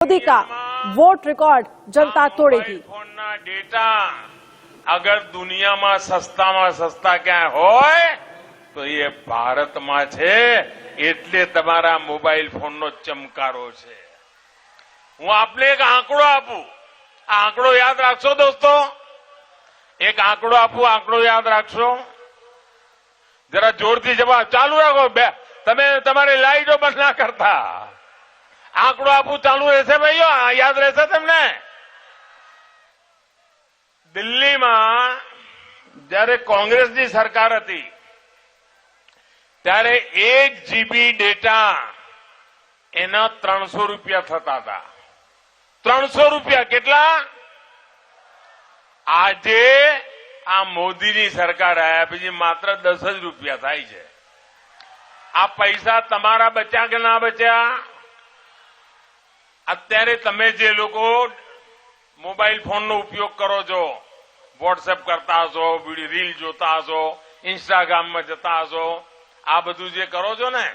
मोदी का vote record जनता तोड़ेगी। Data अगर दुनिया में सस्ता क्या होय तो ये भारत में छे, एटले तमारा मोबाइल फोन नो चमकारो छे। हूँ आपने एक आंकड़ो आपू, आंकड़ो याद राखशो दोस्तों, एक आंकड़ो आपू, आंकड़ो याद राखशो। जरा जोरथी जवाब चालू राखो, तमे तमारी लाइटो बंद ना करता। आंकड़ो आपू चालू रहेशे भाईओ, याद रहेशे तमने। दिल्ली में जયારે કોંગ્રેસની સરકાર હતી ત્યારે 1 GB ડેટા એના 300 રૂપિયા થતા હતા। 300 રૂપિયા કેટલા? આજે આ મોદીની સરકાર આવ્યા પછી માત્ર 10 જ રૂપિયા થાય છે। આ પૈસા તમારા બચ્યા કે ના બચ્યા? અત્યારે તમે જે લોકો મોબાઈલ ફોનનો ઉપયોગ કરો છો, વોટ્સએપ કરતા હશો, રીલ જોતા હશો, ઇન્સ્ટાગ્રામ માં જતા હશો, આ બધું જે કરો છો ને,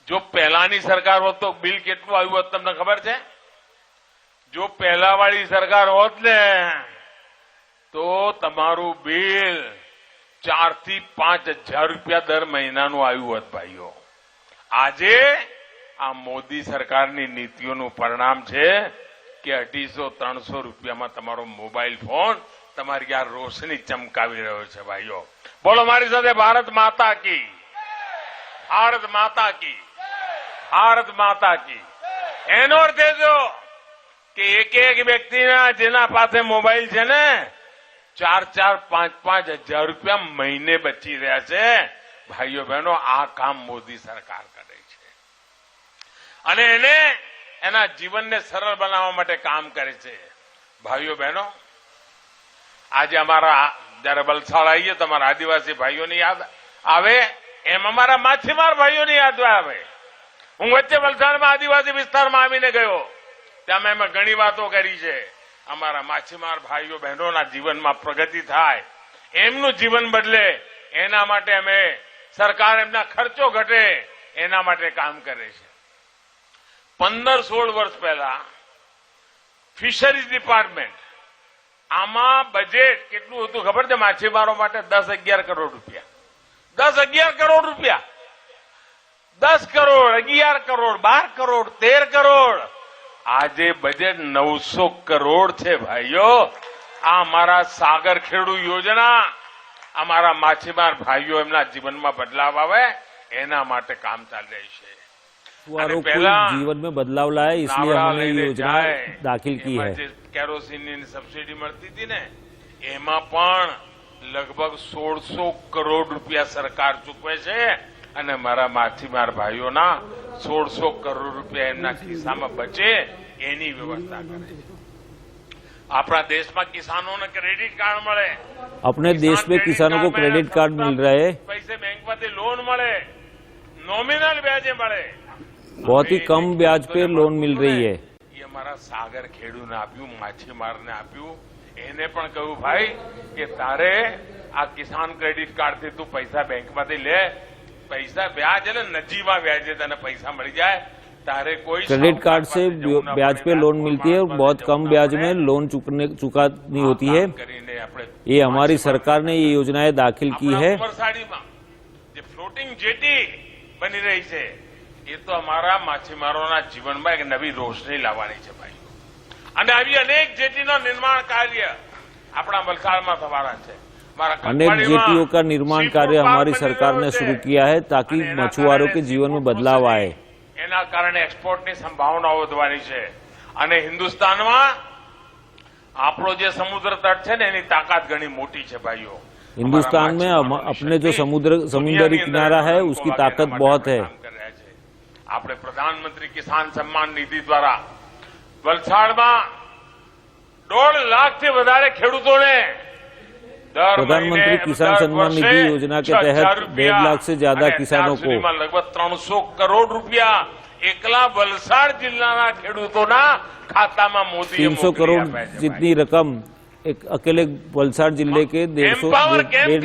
જો પહેલાની સરકાર હોત તો બિલ કેટલું આવ્યું હોત તમને ખબર છે? જો પહેલાવાળી સરકાર હોત ને તો તમારું બિલ 4 થી 5 હજાર રૂપિયા દર મહિનાનું આવ્યું હોત ભાઈઓ। આજે આ મોદી સરકારની નીતિઓનું પરિણામ છે કે 250-300 રૂપિયામાં તમારો મોબાઈલ ફોન તમારી આ રોશની ચમકાવી રહ્યો છે ભાઈઓ। બોલો મારી સાથે ભારત માતા કી, ભારત માતા કી, ભારત માતા કી। એનો અર્થ એ જો કે એક વ્યક્તિના જેના પાસે મોબાઈલ છે ને 4-4, 5-5 હજાર રૂપિયા મહિને બચી રહ્યા છે ભાઈઓ બહેનો। આ કામ મોદી સરકાર કરે છે અને એને એના જીવનને સરળ બનાવવા માટે કામ કરે છે ભાઈઓ બહેનો। આજે અમારા જયારે વલસાડ આવીએ તો અમારા આદિવાસી ભાઈઓની યાદ આવે, એમ અમારા માછીમાર ભાઈઓની યાદ આવે। હું વચ્ચે વલસાડમાં આદિવાસી વિસ્તારમાં આવીને ગયો, ત્યાં મેં ઘણી વાતો કરી છે। અમારા માછીમાર ભાઈઓ બહેનોના જીવનમાં પ્રગતિ થાય, એમનું જીવન બદલે, એના માટે અમે સરકાર એમના ખર્ચો ઘટે એના માટે કામ કરે છે। 15-16 વર્ષ પહેલા ફિશરીઝ ડિપાર્ટમેન્ટ આમાં બજેટ કેટલું હતું ખબર છે? માછીમારો માટે 10-11 કરોડ રૂપિયા, 10-11 કરોડ રૂપિયા, 10 કરોડ, 11 કરોડ, 12 કરોડ, 13 કરોડ। આજે બજેટ 900 કરોડ છે ભાઈઓ। આ અમારા સાગર ખેડૂ યોજના અમારા માછીમાર ભાઈઓ એમના જીવનમાં બદલાવ આવે એના માટે કામ ચાલી રહી છે। जीवन में बदलाव लाए, इसलिए हमने ये योजना दाखिल की है। केरोसिन सब्सिडी મળતી હતી ને, એમાં પણ લગભગ 1600 કરોડ રૂપિયા સરકાર ચૂકવે છે અને મારા માછીમાર ભાઈઓના 1600 કરોડ રૂપિયા એમના ખિસ્સામાં બચે એની વ્યવસ્થા કરે છે। આપણા દેશમાં કિસાનોને ક્રેડિટ કાર્ડ મળે, अपने देश में किसानों को क्रेडिट कार्ड मिल रहे हैं, પૈસે બેંકમાંથી લોન મળે, નોમિનલ વ્યાજે મળે, बहुत ही कम ब्याज पे लोन मिल रही है। ये हमारा सागर खेडूने आप्યું, માછીમારને આપ્યું। એને પણ કહ્યું ભાઈ કે તારે આ કિસાન ક્રેડિટ કાર્ડથી તું પૈસા બેંકમાંથી લે, પૈસા વ્યાજ એટલે નજીવા વ્યાજે તને પૈસા મળી જાય, તારે કોઈ क्रेडिट कार्ड से ब्याज पे लोन मिलती है और बहुत कम ब्याज में लोन चुकानी होती है। ये हमारी सरकार ने ये योजनाएं दाखिल की है। ઉમરસાડીમાં જે ફ્લોટિંગ જેટી બની રહી છે એ તો અમારા માછીમારોના જીવનમાં એક નવી રોશની લાવવાની છે ભાઈ। અને આવી અનેક જેટીનો નિર્માણ કાર્ય આપણા વલસાડમાં થવાના છે। अनेक जेटियों का निर्माण कार्य हमारी सरकार ने शुरू किया है ताकि मछुआरों के जीवन में बदलाव आए। એના કારણે એક્સપોર્ટની સંભાવનાઓ વધવાની છે અને હિન્દુસ્તાનમાં આપણો જે સમુદ્ર તટ છે ને એની તાકાત ઘણી મોટી છે ભાઈઓ। हिंदुस्तान में अपने जो समुद्री किनारा है उसकी ताकत बहुत है। આપણે પ્રધાનમંત્રી કિસાન સન્માન નિધિ દ્વારા વલસાડમાં 1.5 લાખથી વધારે ખેડૂતોને प्रधानमंत्री किसान सम्मान निधि योजना के तहत 1.5 लाख से ज्यादा किसानों को लगभग 300 करोड़ रुपया એકલા વલસાડ જિલ્લાના ખેડૂતોના ખાતામાં મોદી 300 करोड़ जितनी रकम एक अकेले वलसाड़ जिले के 1.5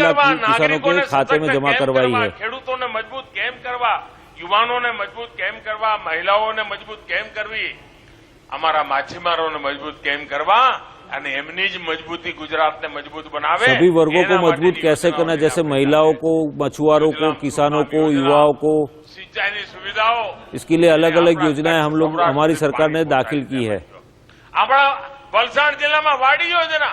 लाख किसानों के खाते में जमा करवाई है। ખેડૂતોને મજબૂત કેમ કરવા યુવાનોને મજબૂત કેમ કરવા, મહિલાઓને મજબૂત કેમ કરવી, અમારા માછીમારોને મજબૂત કેમ કરવા અને એમની જ મજબૂતી ગુજરાતને મજબूत बनावे। सभी वर्गों को मजबूत कैसे करना, जैसे महिलाओं को, मछुआरों को, किसानों को, युवाओं को, सिंचाई सुविधाओं, इसके लिए अलग अलग योजनाएं हम लोग, हमारी सरकार ने दाखिल की है। આપણા વલસાડ જિલ્લામાં વાડી યોजना,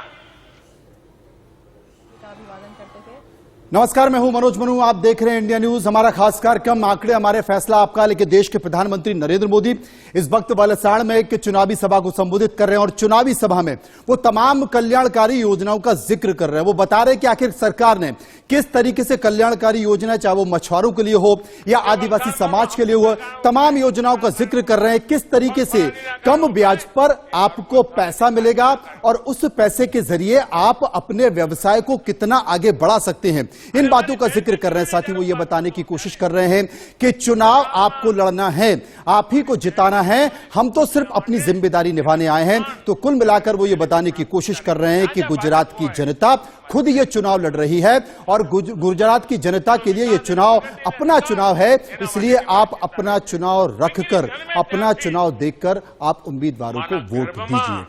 नमस्कार, मैं हूं मनोज मनु, आप देख रहे हैं इंडिया न्यूज। हमारा खास कार्यक्रम आंकड़े हमारे फैसला आपका लेके देश के प्रधानमंत्री नरेंद्र मोदी इस वक्त वलसाड़ में एक चुनावी सभा को संबोधित कर रहे हैं और चुनावी सभा में वो तमाम कल्याणकारी योजनाओं का जिक्र कर रहे हैं। वो बता रहे हैं कि आखिर सरकार ने किस तरीके से कल्याणकारी योजना, चाहे वो मछुआरों के लिए हो या आदिवासी समाज के लिए हो, तमाम योजनाओं का जिक्र कर रहे हैं। किस तरीके से कम ब्याज पर आपको पैसा मिलेगा और उस पैसे के जरिए आप अपने व्यवसाय को कितना आगे बढ़ा सकते हैं, इन बातों का जिक्र कर रहे हैं। साथ ही वो ये बताने की कोशिश कर रहे हैं कि चुनाव आपको लड़ना है, आप ही को जिताना है, हम तो सिर्फ अपनी जिम्मेदारी निभाने आए हैं। तो कुल मिलाकर वो ये बताने की कोशिश कर रहे हैं कि गुजरात की जनता खुद ये चुनाव लड़ रही है और गुजरात की जनता के लिए ये चुनाव अपना चुनाव है, इसलिए आप अपना चुनाव रखकर, अपना चुनाव देखकर आप उम्मीदवारों को वोट दीजिए।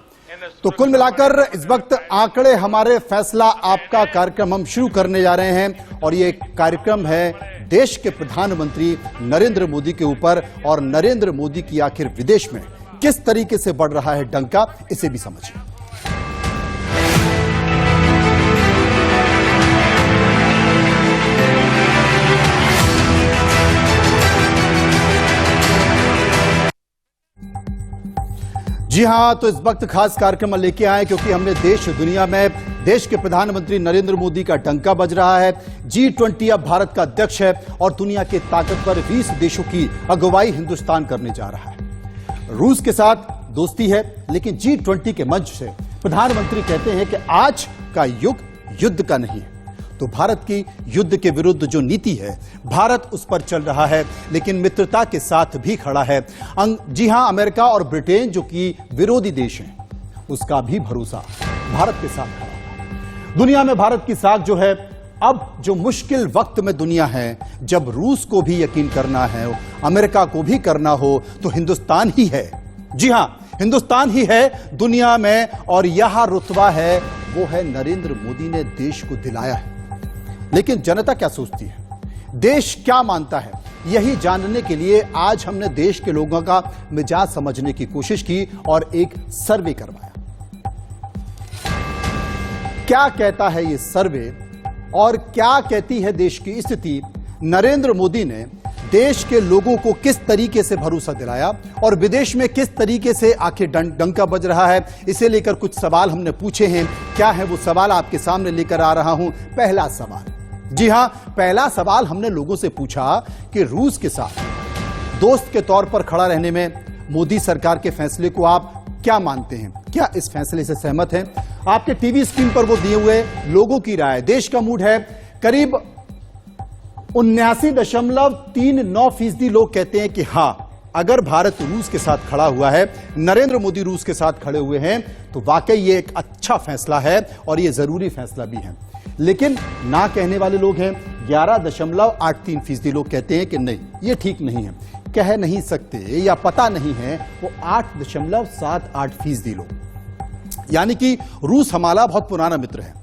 तो कुल मिलाकर इस वक्त आंकड़े हमारे फैसला आपका कार्यक्रम हम शुरू करने जा रहे हैं और ये कार्यक्रम है देश के प्रधानमंत्री नरेंद्र मोदी के ऊपर और नरेंद्र मोदी की आखिर विदेश में किस तरीके से बढ़ रहा है डंका, इसे भी समझिए। जी हां, तो इस वक्त खास कार्यक्रम लेके आए क्योंकि हमने देश दुनिया में देश के प्रधानमंत्री नरेंद्र मोदी का डंका बज रहा है। G20 अब भारत का अध्यक्ष है और दुनिया के ताकतवर 20 देशों की अगुवाई हिंदुस्तान करने जा रहा है। रूस के साथ दोस्ती है, लेकिन G20 के मंच से प्रधानमंत्री कहते हैं कि आज का युग युद्ध का नहीं है। तो भारत की युद्ध के विरुद्ध जो नीति है, भारत उस पर चल रहा है, लेकिन मित्रता के साथ भी खड़ा है। जी हां, अमेरिका और ब्रिटेन जो कि विरोधी देश हैं, उसका भी भरोसा भारत के साथ खड़ा है। दुनिया में भारत की साख जो है, अब जो मुश्किल वक्त में दुनिया है, जब रूस को भी यकीन करना है, अमेरिका को भी करना हो, तो हिंदुस्तान ही है। जी हां, हिंदुस्तान ही है दुनिया में और यह रुतबा है, वो है नरेंद्र मोदी ने देश को दिलाया है। लेकिन जनता क्या सोचती है, देश क्या मानता है, यही जानने के लिए आज हमने देश के लोगों का मिजाज समझने की कोशिश की और एक सर्वे करवाया। क्या कहता है ये सर्वे और क्या कहती है देश की स्थिति? नरेंद्र मोदी ने देश के लोगों को किस तरीके से भरोसा दिलाया और विदेश में किस तरीके से आखिर डंका बज रहा है, इसे लेकर कुछ सवाल हमने पूछे हैं। क्या है वो सवाल, आपके सामने लेकर आ रहा हूं। पहला सवाल, जी हां, पहला सवाल हमने लोगों से पूछा कि रूस के साथ दोस्त के तौर पर खड़ा रहने में मोदी सरकार के फैसले को आप क्या मानते हैं, क्या इस फैसले से सहमत हैं? आपके टीवी स्क्रीन पर वो दिए हुए लोगों की राय, देश का मूड है। करीब 79.39% लोग कहते हैं कि हां, अगर भारत रूस के साथ खड़ा हुआ है, नरेंद्र मोदी रूस के साथ खड़े हुए हैं, तो वाकई ये एक अच्छा फैसला है और ये जरूरी फैसला भी है। लेकिन ना कहने वाले लोग हैं 11.83% लोग कहते हैं कि नहीं, ये ठीक नहीं है, कह नहीं सकते या पता नहीं है, वो 8.78% लोग। यानी कि रूस हमारा बहुत पुराना मित्र है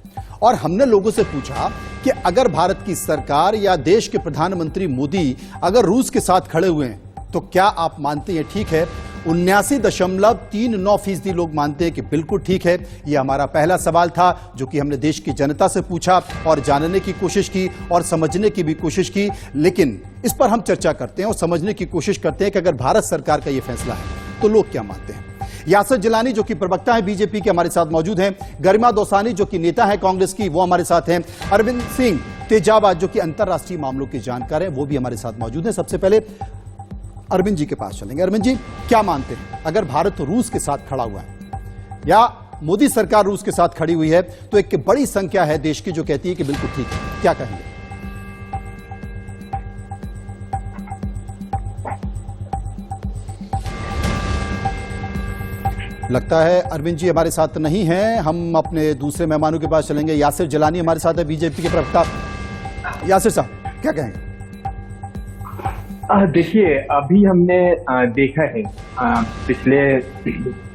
और हमने लोगों से पूछा कि अगर भारत की सरकार या देश के प्रधानमंत्री मोदी अगर रूस के साथ खड़े हुए हैं, तो क्या आप मानते हैं ठीक है? 79.39% लोग मानते हैं कि बिल्कुल ठीक है। यह हमारा पहला सवाल था जो कि हमने देश की जनता से पूछा और जानने की कोशिश की और समझने की भी कोशिश की। लेकिन इस पर हम चर्चा करते हैं और समझने की कोशिश करते हैं कि अगर भारत सरकार का यह फैसला है तो लोग क्या मानते हैं। यासिर जिलानी जो कि प्रवक्ता है बीजेपी के, हमारे साथ मौजूद हैं। गरिमा दौसानी जो कि नेता है कांग्रेस की, वो हमारे साथ हैं। अरविंद सिंह तेजाबाद जो कि अंतर्राष्ट्रीय मामलों के जानकार हैं, वो भी हमारे साथ मौजूद हैं। सबसे पहले अरविंद जी के पास चलेंगे। अरविंद जी, क्या मानते हैं, अगर भारत रूस के साथ खड़ा हुआ है या मोदी सरकार रूस के साथ खड़ी हुई है, तो एक बड़ी संख्या है देश की जो कहती है कि बिल्कुल ठीक है, क्या कहेंगे? लगता है अरविंद जी हमारे साथ नहीं हैं। हम अपने दूसरे मेहमानों के पास चलेंगे। यासिर जिलानी हमारे साथ है, बीजेपी के प्रवक्ता। यासिर साहब, क्या कहेंगे? देखिए, अभी हमने देखा है पिछले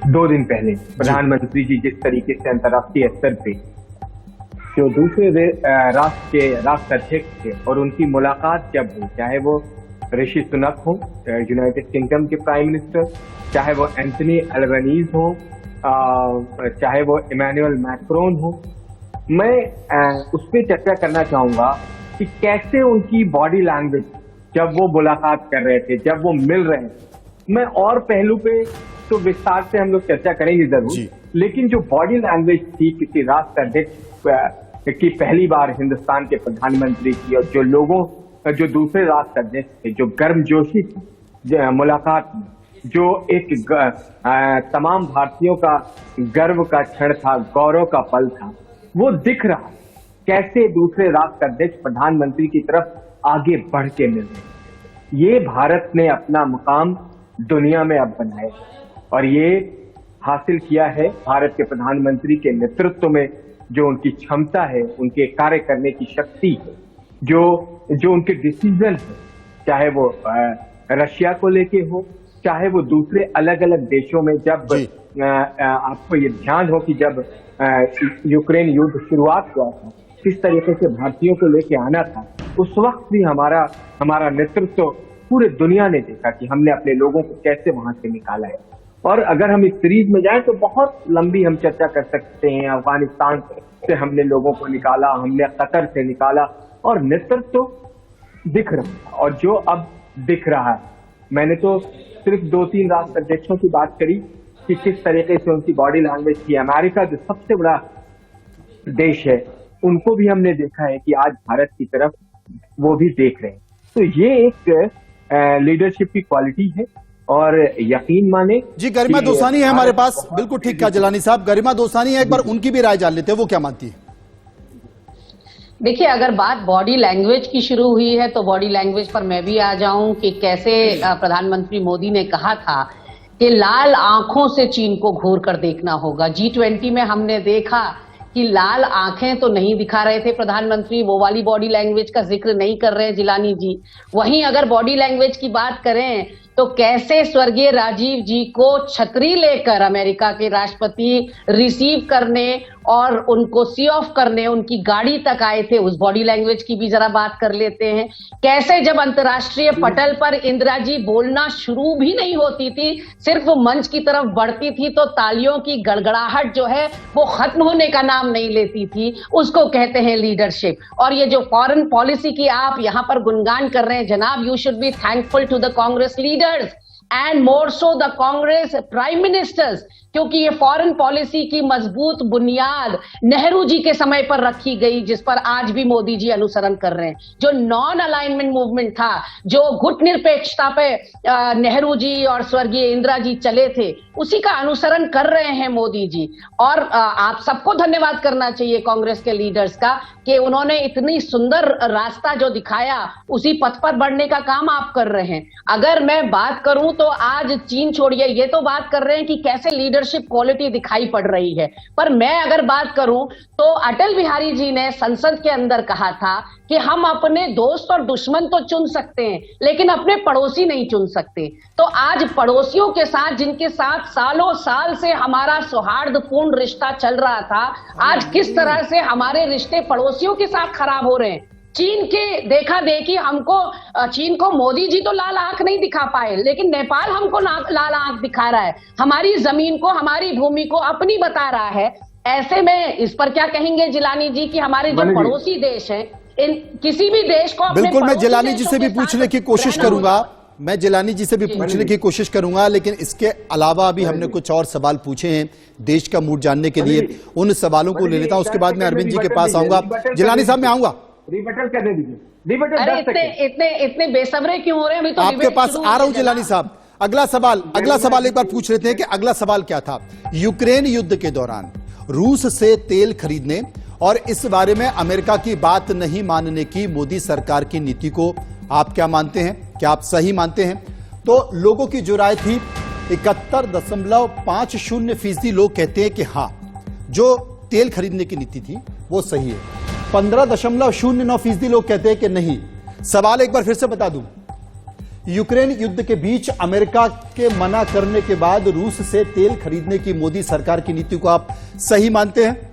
2 दिन पहले प्रधानमंत्री जी जिस तरीके से अंतर्राष्ट्रीय स्तर पे जो दूसरे राष्ट्र के राष्ट्राध्यक्ष थे और उनकी मुलाकात जब हुई, चाहे वो ऋषि सुनक हो, यूनाइटेड किंगडम के प्राइम मिनिस्टर, चाहे वो एंथनी अल्बनीज हो, चाहे वो इमैनुअल मैक्रोन हो, मैं उस पर चर्चा करना चाहूंगा कि कैसे उनकी बॉडी लैंग्वेज जब वो मुलाकात कर रहे थे, जब वो मिल रहे थे। मैं और पहलू पे तो विस्तार से हम लोग चर्चा करेंगे जरूर, लेकिन जो बॉडी लैंग्वेज थी किसी राष्ट्राध्यक्ष की, पहली बार हिंदुस्तान के प्रधानमंत्री की, और जो दूसरे राष्ट्राध्यक्ष थे, जो गर्मजोशी थी मुलाकात में, जो एक तमाम भारतीयों का गर्व का क्षण था, गौरव का पल था, वो दिख रहा कैसे दूसरे राष्ट्राध्यक्ष प्रधानमंत्री की तरफ आगे बढ़ के मिल रहे। ये भारत ने अपना मुकाम दुनिया में अब बनाया और ये हासिल किया है भारत के प्रधानमंत्री के नेतृत्व में, जो उनकी क्षमता है, उनके कार्य करने की शक्ति है, जो उनके डिसीजन है, चाहे वो रशिया को लेके हो, चाहे वो दूसरे अलग अलग देशों में। जब आपको ये ध्यान हो कि जब यूक्रेन युद्ध शुरुआत हुआ था, किस तरीके से भारतीयों को लेके आना था, उस वक्त भी हमारा नेतृत्व पूरे दुनिया ने देखा कि हमने अपने लोगों को कैसे वहां से निकाला है। और अगर हम इस सीरीज में जाएं तो बहुत लंबी हम चर्चा कर सकते हैं। अफगानिस्तान से हमने लोगों को निकाला, हमने कतर से निकाला, और नेतृत्व दिख रहा और जो अब दिख रहा है। मैंने तो सिर्फ 2-3 राष्ट्राध्यक्षों की बात करी कि किस तरीके से उनकी बॉडी लैंग्वेज थी। अमेरिका जो सबसे बड़ा देश है, उनको भी हमने देखा है कि आज भारत की तरफ वो भी देख रहे हैं। तो ये एक लीडरशिप की क्वालिटी है, और यकीन माने जी। गरिमा दोसानी है हमारे पास, बिल्कुल ठीक कहा जिलानी साहब। गरिमा दोसानी है, एक बार उनकी भी राय जान लेते हैं, वो क्या मानती है। देखिए, अगर बात बॉडी लैंग्वेज की शुरू हुई है तो बॉडी लैंग्वेज पर मैं भी आ जाऊं कि कैसे प्रधानमंत्री मोदी ने कहा था कि लाल आंखों से चीन को घूर कर देखना होगा। G20 में हमने देखा कि लाल आंखें तो नहीं दिखा रहे थे प्रधानमंत्री, वो वाली बॉडी लैंग्वेज का जिक्र नहीं कर रहे जिलानी जी। वहीं अगर बॉडी लैंग्वेज की बात करें तो कैसे स्वर्गीय राजीव जी को छतरी लेकर अमेरिका के राष्ट्रपति रिसीव करने और उनको सी ऑफ करने उनकी गाड़ी तक आए थे, उस बॉडी लैंग्वेज की भी जरा बात कर लेते हैं। कैसे जब अंतर्राष्ट्रीय पटल पर इंदिरा जी बोलना शुरू भी नहीं होती थी, सिर्फ मंच की तरफ बढ़ती थी तो तालियों की गड़गड़ाहट जो है वो खत्म होने का नाम नहीं लेती थी, उसको कहते हैं लीडरशिप। और ये जो फॉरेन पॉलिसी की आप यहां पर गुणगान कर रहे हैं जनाब, you should be thankful to the Congress leaders and more so the Congress prime ministers, क्योंकि ये फॉरेन पॉलिसी की मजबूत बुनियाद नेहरू जी के समय पर रखी गई, जिस पर आज भी मोदी जी अनुसरण कर रहे हैं। जो नॉन अलाइनमेंट मूवमेंट था, जो गुट निरपेक्षता पे नेहरू जी और स्वर्गीय इंदिरा जी चले थे, उसी का अनुसरण कर रहे हैं मोदी जी। और आप सबको धन्यवाद करना चाहिए कांग्रेस के लीडर्स का कि उन्होंने इतनी सुंदर रास्ता जो दिखाया, उसी पथ पर बढ़ने का काम आप कर रहे हैं। अगर मैं बात करूं तो आज चीन छोड़िए, ये तो बात कर रहे हैं कि कैसे लीडरशिप क्वालिटी दिखाई पड़ रही है, पर मैं अगर बात करूं तो अटल बिहारी जी ने संसद के अंदर कहा था कि हम अपने दोस्त और दुश्मन तो चुन सकते हैं लेकिन अपने पड़ोसी नहीं चुन सकते। तो आज पड़ोसियों के साथ, जिनके साथ सालों साल से हमारा सौहार्दपूर्ण रिश्ता चल रहा था, आज किस तरह से हमारे रिश्ते पड़ोसियों के साथ खराब हो रहे हैं। चीन के देखा देखी हमको, चीन को मोदी जी तो लाल आंख नहीं दिखा पाए, लेकिन नेपाल हमको लाल आंख दिखा रहा है, हमारी जमीन को, हमारी भूमि को अपनी बता रहा है। ऐसे में इस पर क्या कहेंगे जिलानी जी कि हमारे जो पड़ोसी देश हैं, इन किसी भी देश को अपने बिल्कुल मैं जिलानी जी से भी पूछने की कोशिश करूंगा, मैं जिलानी जी से भी पूछने की कोशिश करूंगा, लेकिन इसके अलावा भी हमने कुछ और सवाल पूछे हैं देश का मूड जानने के लिए, उन सवालों को ले लेता हूं, उसके बाद मैं अरविंद जी के पास आऊंगा। जिलानी साहब मैं आऊंगा, रिबटल कर दीजिए। अरे इतने बेसब्रे क्यों हो रहे हैं? अभी तो आपके पास आ रहा हूं जिलानी साहब। अगला सवाल एक बार पूछ लेते हैं कि अगला सवाल क्या था। यूक्रेन युद्ध के दौरान रूस से तेल खरीदने और इस बारे में अमेरिका की बात नहीं मानने की मोदी सरकार की नीति को आप क्या मानते हैं? क्या आप सही मानते हैं? तो लोगों की जो राय थी 71.50% लोग कहते हैं कि हां, जो तेल खरीदने की नीति थी वो सही है। 15.09% लोग कहते हैं कि नहीं। सवाल एक बार फिर से बता दूं यूक्रेन युद्ध के बीच अमेरिका के मना करने के बाद रूस से तेल खरीदने की मोदी सरकार की नीति को आप सही मानते हैं?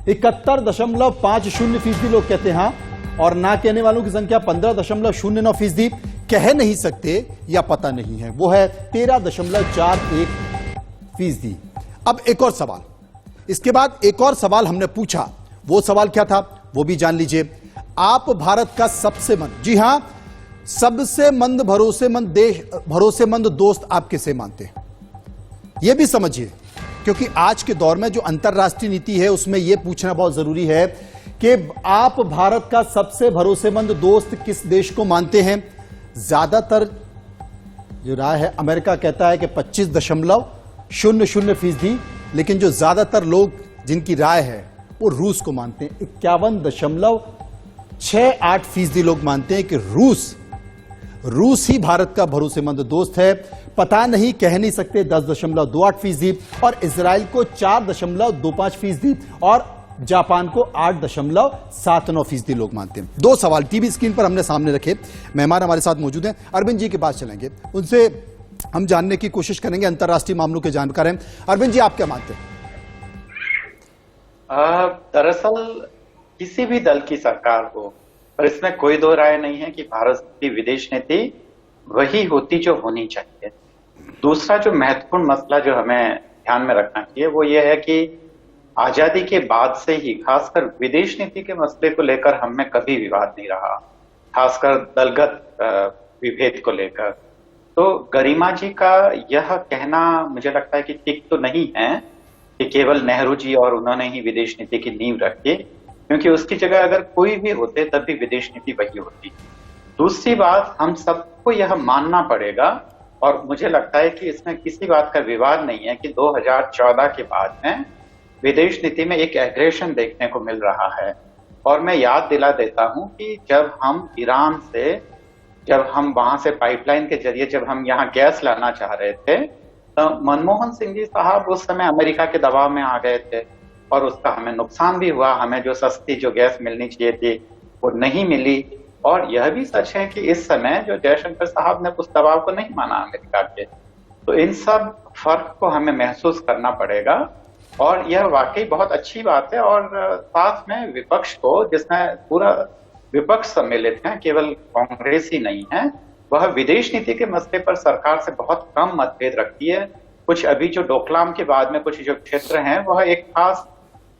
71.50% लोग कहते हैं हाँ, और ना कहने वालों की संख्या 15.09%। कह नहीं सकते या पता नहीं है, वो है 13.41%। अब एक और सवाल, इसके बाद एक और सवाल हमने पूछा। वो सवाल क्या था वो भी जान लीजिए। आप भारत का सबसे मंद, जी हां, सबसे मंद भरोसेमंद दोस्त आप किसे मानते हैं? यह भी समझिए, क्योंकि आज के दौर में जो अंतरराष्ट्रीय नीति है उसमें यह पूछना बहुत जरूरी है कि आप भारत का सबसे भरोसेमंद दोस्त किस देश को मानते हैं। ज्यादातर जो राय है, अमेरिका कहता है कि 25.00%, लेकिन जो ज्यादातर लोग जिनकी राय है वो रूस को मानते हैं। 51.68% लोग मानते हैं कि रूस ही भारत का भरोसेमंद दोस्त है। पता नहीं, कह नहीं सकते 10.28%, और इजराइल को 4.25% और जापान को 8.79% लोग मानते हैं। दो सवाल टीवी स्क्रीन पर हमने सामने रखे, मेहमान हमारे साथ मौजूद हैं, अरविंद जी के पास चलेंगे, उनसे हम जानने की कोशिश करेंगे, अंतर्राष्ट्रीय मामलों के जानकार हैं। अरविंद जी, आप क्या मानते हैं? दरअसल किसी भी दल की सरकार हो, पर इसमें कोई दो राय नहीं है कि भारत की विदेश नीति वही होती जो होनी चाहिए। दूसरा जो महत्वपूर्ण मसला जो हमें ध्यान में रखना चाहिए वो ये है कि आजादी के बाद से ही खासकर विदेश नीति के मसले को लेकर हम में कभी विवाद नहीं रहा, खासकर दलगत विभेद को लेकर। तो गरिमा जी का यह कहना मुझे लगता है कि ठीक तो नहीं है कि केवल नेहरू जी और उन्होंने ही विदेश नीति की नींव रखी, क्योंकि उसकी जगह अगर कोई भी होते तब भी विदेश नीति वही होती। दूसरी बात, हम सबको यह मानना पड़ेगा, और मुझे लगता है कि इसमें किसी बात का विवाद नहीं है कि 2014 के बाद में विदेश नीति में एक एग्रेशन देखने को मिल रहा है। और मैं याद दिला देता हूं कि जब हम ईरान से, जब हम वहां से पाइपलाइन के जरिए जब हम यहाँ गैस लाना चाह रहे थे, तो मनमोहन सिंह जी साहब उस समय अमेरिका के दबाव में आ गए थे और उसका हमें नुकसान भी हुआ। हमें जो सस्ती जो गैस मिलनी चाहिए थी वो नहीं मिली। और यह भी सच है कि इस समय जो जयशंकर साहब ने उस दबाव को नहीं माना अमेरिका के। तो इन सब फर्क को हमें महसूस करना पड़ेगा, और यह वाकई बहुत अच्छी बात है। और साथ में विपक्ष को, जिसमें पूरा विपक्ष सम्मिलित है, केवल कांग्रेस ही नहीं है, वह विदेश नीति के मसले पर सरकार से बहुत कम मतभेद रखती है। कुछ अभी जो डोकलाम के बाद में कुछ जो क्षेत्र हैं, वह एक खास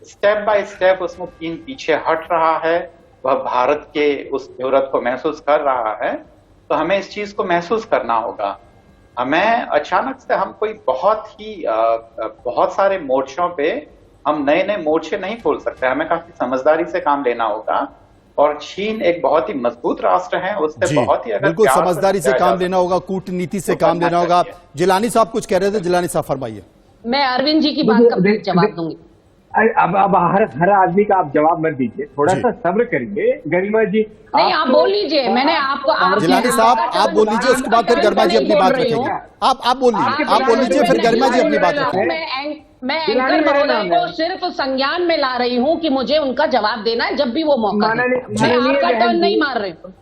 स्टेप बाय स्टेप उसमें चीन पीछे हट रहा है, वह भारत के उस जरूरत को महसूस कर रहा है। तो हमें इस चीज को महसूस करना होगा। हमें अचानक से हम कोई बहुत सारे मोर्चों पे हम नए नए मोर्चे नहीं खोल सकते। हमें काफी समझदारी से काम लेना होगा। और चीन एक बहुत ही मजबूत राष्ट्र है, उससे बहुत ही बिल्कुल समझदारी से काम लेना होगा, कूटनीति से काम लेना होगा। जिलानी साहब कुछ कह रहे थे, जिलानी साहब फरमाइए। मैं अरविंद जी की बात का जवाब दूंगी। अब हर आदमी का आप जवाब मत दीजिए, थोड़ा सा सब्र करिए। गरिमा जी नहीं, आप बोल लीजिए। मैंने आपको जिलानी साहब आप बोल लीजिए, उसके बाद फिर गरिमा जी अपनी बात रखेंगे। आप बोल लीजिए, फिर गरिमा जी अपनी बात रखेंगे। मैं एंकर महोदय को सिर्फ संज्ञान में ला रही हूँ कि मुझे उनका जवाब देना है जब भी वो मौका दे। मैं आपका टर्न नहीं मार रही हूँ।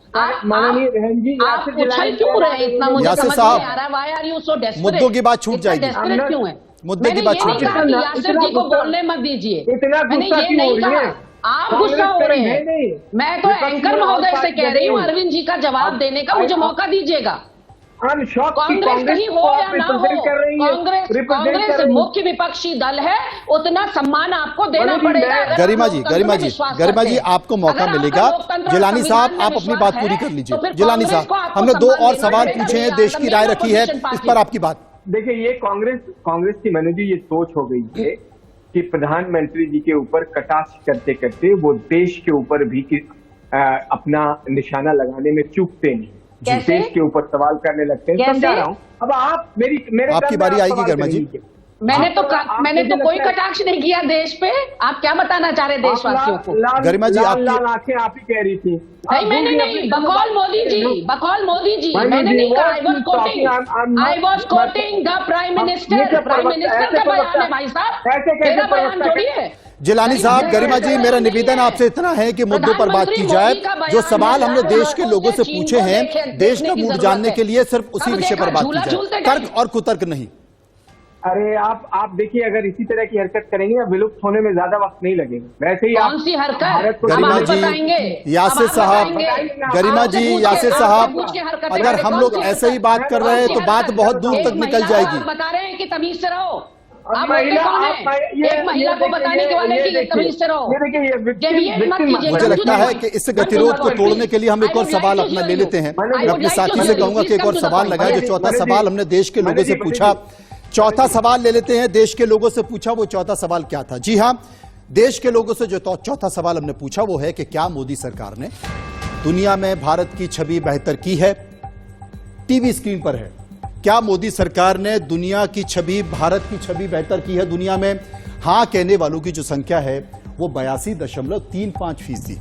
आप उछल क्यों रहे इतना, मुझे समझ नहीं आ रहा। Why are you so desperate? मुद्दों की बात छूट जाएगी। Desperate क्यों है? मुद्दे की बात छूट जाएगी। यासिर जी को बोलने मत दीजिए। मैंने ये नहीं कहा, आप गुस्सा हो रहे हैं। मैं तो एंकर महोदय से कह रही हूँ, अरविंद जी का जवाब देने का मुझे मौका दीजिएगा। कांग्रेस कहीं हो या ना हो, कांग्रेस मुख्य विपक्षी दल है, उतना सम्मान आपको देना पड़ेगा। गरिमा जी आपको मौका मिलेगा। जिलानी साहब आप अपनी बात पूरी कर लीजिए। जिलानी साहब, हमने दो और सवाल पूछे हैं, देश की राय रखी है, इस पर आपकी बात। देखिए, ये कांग्रेस की मनोज जी ये सोच हो गई है कि प्रधानमंत्री जी के ऊपर कटाक्ष करते करते वो देश के ऊपर भी अपना निशाना लगाने में चूकते नहीं, देश के ऊपर सवाल करने लगते हैं। समझा रहा हूँ। अब आप मेरे आपकी बारी आएगी गरिमा जी। मैंने तो कोई कटाक्ष नहीं किया देश पे। आप क्या बताना चाह रहे देशवासियों को? गरिमा जी, आपकी- लाल आंखें आप ही कह रही थी। नहीं, मैंने नहीं, बकौल मोदी जी, मैंने नहीं कहा। I was coating the prime minister का बयान है भाई साहब, मेरा बयान जोड़िए। जिलानी साहब, गरिमा जी, मेरा निवेदन आपसे इतना है कि मुद्दों पर बात की जाए। जो सवाल हमने देश के लोगों से पूछे हैं, देश का मूड जानने के लिए, सिर्फ उसी विषय पर बात की जाए, तर्क और कुतर्क नहीं। अरे आप देखिए, अगर इसी तरह की हरकत करेंगे या विलुप्त होने में ज्यादा वक्त नहीं लगेगा। वैसे ही कौन सी हरकत? गरिमा जी, यासिर साहब, गरिमा जी, यासिर साहब, अगर हम लोग ऐसे ही बात कर रहे हैं तो बात बहुत दूर तक निकल जाएगी। बता रहे हैं कि तमीज से रहो। आप एक महिला को बताने के वाले की तमीज से रहो। मुझे लगता है कि इस गतिरोध को तोड़ने के लिए हम एक और सवाल अपना ले लेते हैं। मैं अपने साथी से कहूंगा कि एक और सवाल लगाए। जो चौथा सवाल हमने देश के लोगों से पूछा, चौथा सवाल ले लेते हैं। देश के लोगों से पूछा, वो चौथा सवाल क्या था? जी हां, देश के लोगों से जो चौथा सवाल हमने पूछा वो है कि क्या मोदी सरकार ने दुनिया में भारत की छवि बेहतर की है? टीवी स्क्रीन पर है। क्या मोदी सरकार ने दुनिया की छवि, भारत की छवि बेहतर की है दुनिया में? हां कहने वालों की जो संख्या है वो 82.35%।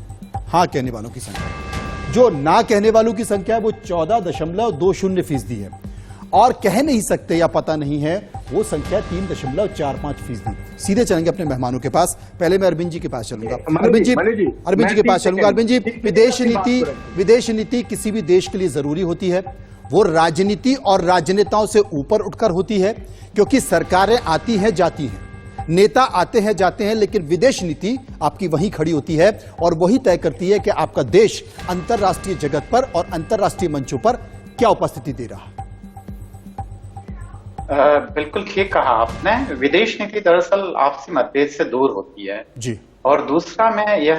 हां कहने वालों की संख्या। जो ना कहने वालों की संख्या है वो 14.20% है। और कह नहीं सकते या पता नहीं है वो संख्या 3.45%। सीधे चलेंगे अपने मेहमानों के पास। पहले मैं अरविंद जी के पास चलूंगा। अरविंद जी के पास चलूंगा। अरविंद जी, विदेश नीति किसी भी देश के लिए जरूरी होती है। वो राजनीति और राजनेताओं से ऊपर उठकर होती है, क्योंकि सरकारें आती हैं जाती हैं, नेता आते हैं जाते हैं, लेकिन विदेश नीति आपकी वहीं खड़ी होती है और वही तय करती है कि आपका देश अंतर्राष्ट्रीय जगत पर और अंतर्राष्ट्रीय मंचों पर क्या उपस्थिति दे रहा है। बिल्कुल ठीक कहा आपने। विदेश नीति दरअसल आपसी मतभेद से दूर होती है जी। और दूसरा, मैं यह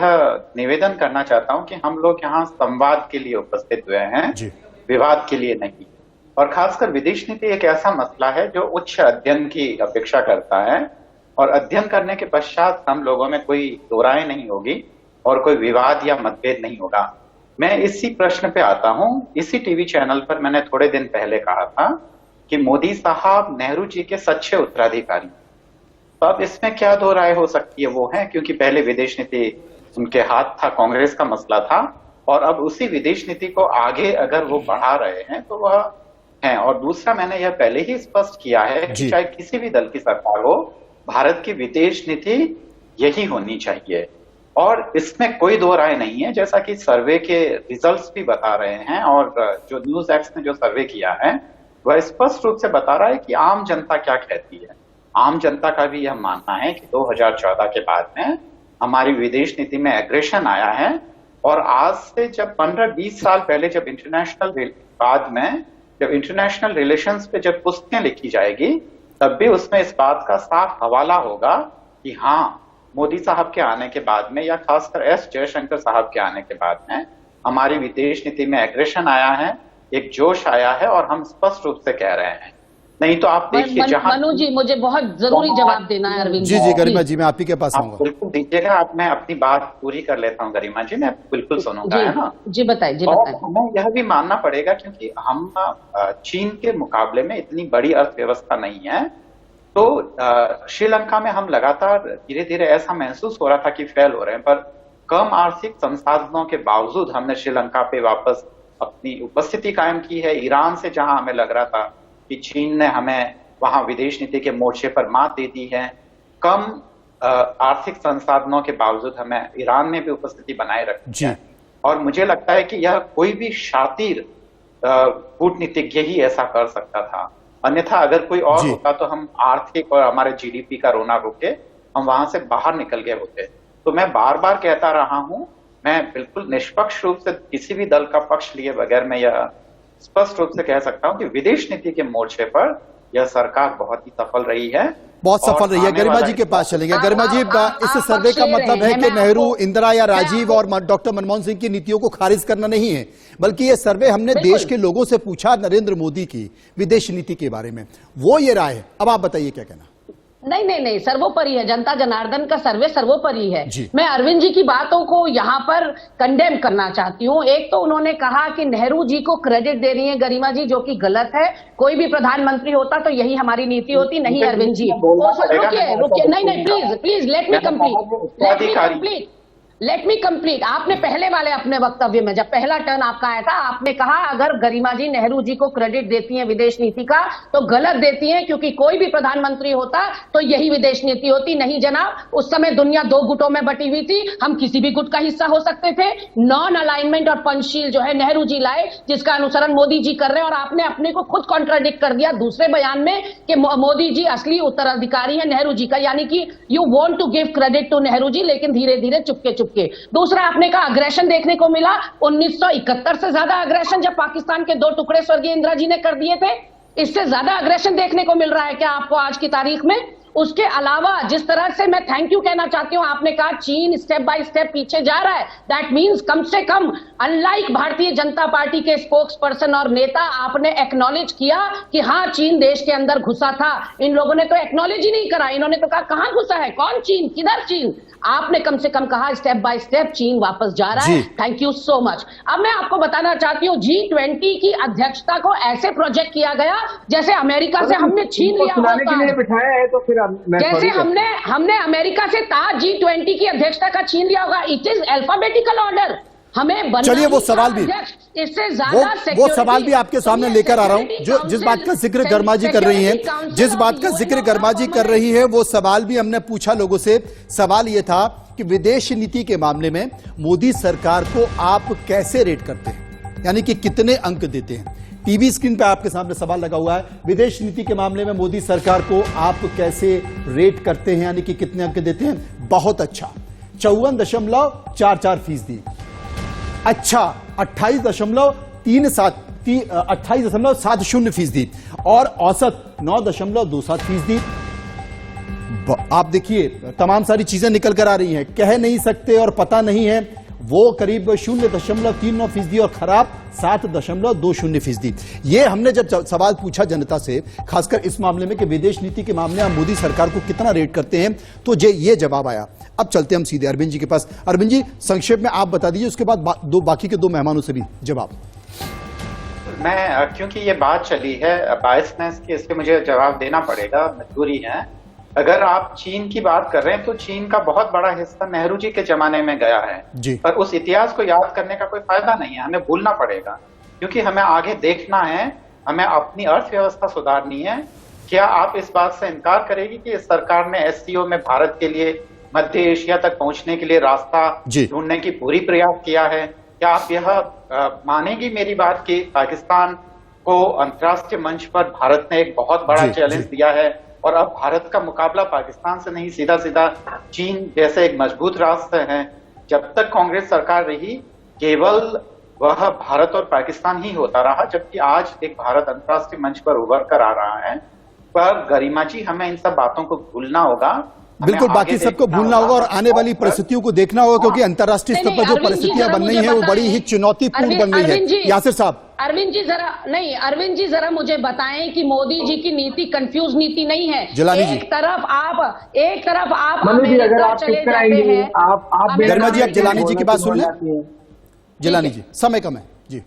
निवेदन करना चाहता हूं कि हम लोग यहाँ संवाद के लिए उपस्थित हुए हैं जी, विवाद के लिए नहीं। और खासकर विदेश नीति एक ऐसा मसला है जो उच्च अध्ययन की अपेक्षा करता है, और अध्ययन करने के पश्चात हम लोगों में कोई दो राय नहीं होगी और कोई विवाद या मतभेद नहीं होगा। मैं इसी प्रश्न पे आता हूं। इसी टीवी चैनल पर मैंने थोड़े दिन पहले कहा था कि मोदी साहब नेहरू जी के सच्चे उत्तराधिकारी। तो अब इसमें क्या दो राय हो सकती है? वो है क्योंकि पहले विदेश नीति उनके हाथ था, कांग्रेस का मसला था, और अब उसी विदेश नीति को आगे अगर वो बढ़ा रहे हैं तो वह है। और दूसरा, मैंने यह पहले ही स्पष्ट किया है कि चाहे किसी भी दल की सरकार हो, भारत की विदेश नीति यही होनी चाहिए और इसमें कोई दो राय नहीं है। जैसा कि सर्वे के रिजल्ट्स भी बता रहे हैं और जो न्यूज एक्स ने जो सर्वे किया है वह स्पष्ट रूप से बता रहा है कि आम जनता क्या कहती है। आम जनता का भी यह मानना है कि 2014 के बाद में हमारी विदेश नीति में एग्रेशन आया है, और आज से जब 15-20 साल पहले जब इंटरनेशनल रिलेशंस पे जब पुस्तकें लिखी जाएगी, तब भी उसमें इस बात का साफ हवाला होगा कि हाँ, मोदी साहब के आने के बाद में या खासकर एस जयशंकर साहब के आने के बाद में हमारी विदेश नीति में एग्रेशन आया है, एक जोश आया है, और हम स्पष्ट रूप से कह रहे हैं। नहीं तो आप देखिए, जहां मनु जी, मुझे बहुत जरूरी जवाब देना है। अरविंद जी गरिमा जी, मैं आप ही के पास आऊंगा। बिल्कुल दीजिएगा आप, मैं अपनी बात पूरी कर लेता हूँ गरिमा जी, मैं बिल्कुल सुनूंगा, है ना? जी बताइए। हमें यह भी मानना पड़ेगा क्योंकि हम चीन के मुकाबले में इतनी बड़ी अर्थव्यवस्था नहीं है, तो श्रीलंका में हम लगातार धीरे धीरे ऐसा महसूस हो रहा था कि फेल हो रहे हैं, पर कम आर्थिक संसाधनों के बावजूद हमने श्रीलंका पे वापस अपनी उपस्थिति कायम की है। ईरान से जहां हमें लग रहा था कि चीन ने हमें वहां विदेश नीति के मोर्चे पर मात दे दी है, कम आर्थिक संसाधनों के बावजूद हमें ईरान में भी उपस्थिति बनाए रखी है। और मुझे लगता है कि यह कोई भी शातिर कूटनीतिज्ञ ही ऐसा कर सकता था, अन्यथा अगर कोई और होता तो हम आर्थिक और हमारे जीडीपी का रोना रोके हम वहां से बाहर निकल गए होते। तो मैं बार बार कहता रहा हूं, मैं बिल्कुल निष्पक्ष रूप से किसी भी दल का पक्ष लिए बगैर मैं यह स्पष्ट रूप से कह सकता हूं कि विदेश नीति के मोर्चे पर यह सरकार बहुत ही सफल रही है, बहुत सफल रही है। गरिमा जी के पास चलेंगे। गरिमा जी, इस सर्वे का मतलब है कि नेहरू, इंदिरा या राजीव और डॉक्टर मनमोहन सिंह की नीतियों को खारिज करना नहीं है, बल्कि ये सर्वे हमने देश के लोगों से पूछा नरेंद्र मोदी की विदेश नीति के बारे में, वो ये राय है। अब आप बताइए क्या कहना। नहीं, सर्वोपरि है। जनता जनार्दन का सर्वे सर्वोपरि है। जी। मैं अरविंद जी की बातों को यहाँ पर कंडेम करना चाहती हूँ। एक तो उन्होंने कहा कि नेहरू जी को क्रेडिट दे रही है गरिमा जी, जो कि गलत है। कोई भी प्रधानमंत्री होता तो यही हमारी नीति होती। नहीं अरविंद जी, रुकिए, नहीं, प्लीज लेट मी कंप्लीट। आपने पहले वाले अपने वक्तव्य में, जब पहला टर्न आपका आया था, आपने कहा अगर गरिमा जी नेहरू जी को क्रेडिट देती हैं विदेश नीति का तो गलत देती हैं, क्योंकि कोई भी प्रधानमंत्री होता तो यही विदेश नीति होती। नहीं जनाब, उस समय दुनिया दो गुटों में बटी हुई थी, हम किसी भी गुट का हिस्सा हो सकते थे। नॉन अलाइनमेंट और पंचशील जो है नेहरू जी लाए, जिसका अनुसरण मोदी जी कर रहे हैं, और आपने अपने को खुद कॉन्ट्राडिक्ट कर दिया दूसरे बयान में कि मोदी जी असली उत्तराधिकारी है नेहरू जी का, यानी कि you want to give credit to Nehru ji, लेकिन धीरे धीरे चुपके। दूसरा, आपने कहा अग्रेशन देखने को मिला 1971 से ज्यादा अग्रेशन, जब पाकिस्तान के 2 टुकड़े स्वर्गीय इंदिरा जी ने कर दिए थे। इससे ज्यादा अग्रेशन देखने को मिल रहा है क्या आपको आज की तारीख में? उसके अलावा जिस तरह से मैं थैंक यू कहना चाहती हूं, आपने कहा चीन स्टेप बाय स्टेप पीछे जा रहा है। दैट मींस कम से कम अनलाइक भारतीय जनता पार्टी के स्पोक्स पर्सन और नेता, आपने एक्नॉलेज किया कि हाँ चीन देश के अंदर घुसा था। इन लोगों ने तो एक्नॉलेज ही नहीं करा। इन्होंने तो कहा कहां घुसा है, कौन चीन, किधर चीन। आपने कम से कम कहा स्टेप बाय स्टेप चीन वापस जा रहा है। Thank you so much. अब मैं आपको बताना चाहती हूँ, G20 की अध्यक्षता को ऐसे प्रोजेक्ट किया गया जैसे अमेरिका से हमने छीन लिया होता है। तो फिर जैसे हमने अमेरिका से ताज G20 की अध्यक्षता का छीन लिया होगा। It is alphabetical order. हमें चलिए वो सवाल भी, इससे ज्यादा वो सवाल भी आपके सामने लेकर आ रहा हूं। जो जिस बात का जिक्र गर्मा जी कर रही हैं, जिस बात का जिक्र गर्मा जी कर रही है, वो सवाल भी हमने पूछा लोगों से। सवाल ये था कि विदेश नीति के मामले में मोदी सरकार को आप कैसे रेट करते हैं, यानी कि कितने अंक देते हैं। टीवी स्क्रीन पे आपके सामने सवाल लगा हुआ है, विदेश नीति के मामले में मोदी सरकार को आप कैसे रेट करते हैं, यानी कि कितने अंक देते हैं। बहुत अच्छा 54.44%, अच्छा 28.70% और औसत 9.27%। आप देखिए तमाम सारी चीजें निकल कर आ रही हैं। कह नहीं सकते और पता नहीं है वो करीब 0.39% और खराब 7.20%। ये हमने जब सवाल पूछा जनता से, खासकर इस मामले में कि विदेश नीति के मामले में मोदी सरकार को कितना रेट करते हैं, तो ये जवाब आया। अब चलते हम सीधे अरविंद जी के पास। अरविंद जी, संक्षेप में आप बता दीजिए, उसके बाद बाकी के 2 मेहमानों से भी जवाब। मैं क्योंकि ये बात चली है बायसनेस की, इसलिए मुझे जवाब देना पड़ेगा, मजबूरी है। अगर आप चीन की बात कर रहे हैं तो चीन का बहुत बड़ा हिस्सा नेहरू जी के जमाने में गया है जी। पर उस इतिहास को याद करने का कोई फायदा नहीं है, हमें भूलना पड़ेगा, क्योंकि हमें आगे देखना है, हमें अपनी अर्थव्यवस्था सुधारनी है। क्या आप इस बात से इनकार करेगी कि इस सरकार ने SCO में भारत के लिए मध्य एशिया तक पहुंचने के लिए रास्ता ढूंढने की पूरी प्रयास किया है? क्या आप यह मानेगी मेरी बात कि पाकिस्तान को अंतर्राष्ट्रीय मंच पर भारत ने एक बहुत बड़ा चैलेंज दिया है और अब भारत का मुकाबला पाकिस्तान से नहीं, सीधा सीधा चीन जैसे एक मजबूत राष्ट्र है। जब तक कांग्रेस सरकार रही केवल वह भारत और पाकिस्तान ही होता रहा, जबकि आज एक भारत अंतर्राष्ट्रीय मंच पर उभर कर आ रहा है। पर गरिमा जी, हमें इन सब बातों को भूलना होगा। बिल्कुल, बाकी सबको भूलना होगा और आने वाली परिस्थितियों को देखना होगा, क्योंकि अंतर्राष्ट्रीय स्तर पर जो परिस्थितियां बन रही हैं वो बड़ी ही चुनौतीपूर्ण बन रही है। यासिर साहब, अरविंद जी जरा मुझे बताएं कि मोदी जी की नीति कंफ्यूज नीति नहीं है। एक तरफ आप अमेरिका चले जाते हैं। गरिमा जी, आप जिलानी जी की बात सुन लें। जिलानी जी, समय कम है जी।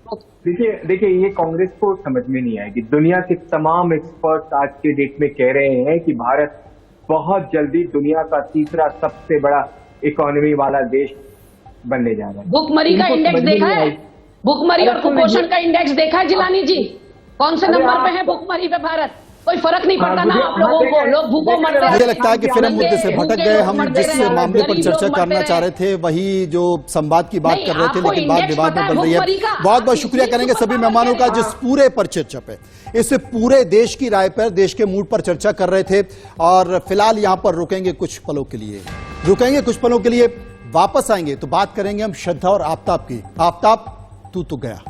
देखिए ये कांग्रेस को समझ में नहीं आएगी। दुनिया के तमाम एक्सपर्ट आज के डेट में कह रहे हैं कि भारत बहुत जल्दी दुनिया का तीसरा सबसे बड़ा इकोनॉमी वाला देश बनने जा रहा है। भुखमरी का इंडेक्स देखा है? भुखमरी और कुपोषण का इंडेक्स देखा है जिलानी जी? कौन से नंबर पे है भुखमरी पे भारत? कोई फर्क नहीं पड़ता ना आप लोगों को, लोग भूखों मरते हैं। मुझे लगता है कि फिर हम मुद्दे से भटक गए। हम जिस मामले पर चर्चा करना चाह रहे थे वही जो संवाद की बात कर रहे थे, लेकिन बात विवाद में बन रही है। बहुत बहुत शुक्रिया करेंगे सभी मेहमानों का जिस पूरे पर चर्चा पे, इस पूरे देश की राय पर, देश के मूड पर चर्चा कर रहे थे। और फिलहाल यहां पर रुकेंगे कुछ पलों के लिए, वापस आएंगे तो बात करेंगे हम श्रद्धा और आफ्ताब की। आफ्ताब, तू तो गया।